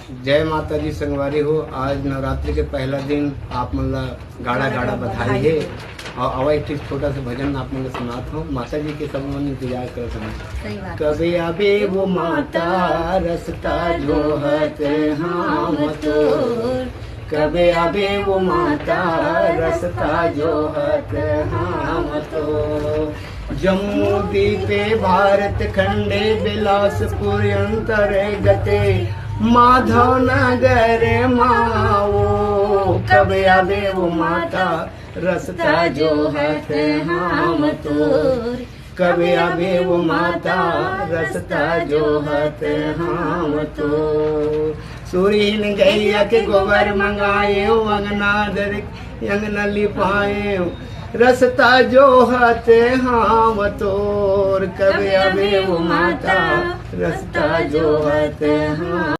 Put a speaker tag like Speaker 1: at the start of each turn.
Speaker 1: जय माता जी संगवारी हो। आज नवरात्रि के पहला दिन आप मतलब गाड़ा गाड़ा बधाई है और अवा एक छोटा सा भजन आप मतलब सुनाता हूँ। माता जी के सब मन इंतजार कर समय कभी अबे वो माता रसता जो हते हम तोर, कभी अबे वो माता रसता जो हते हम तोर। जम्मू दीपे भारत खंडे बिलासपुर अंतर गते माधव नगर माओ, कभी अबे वो माता रसता जो है हम तोर, कभी अबे वो माता रसता जो है हम तोर। सूरीन गैया के गोबर मंगाए अंगना दर अंगना लिपाए रसता जो हते हम तोर, कभी अबे वो माता रसता जो हते हम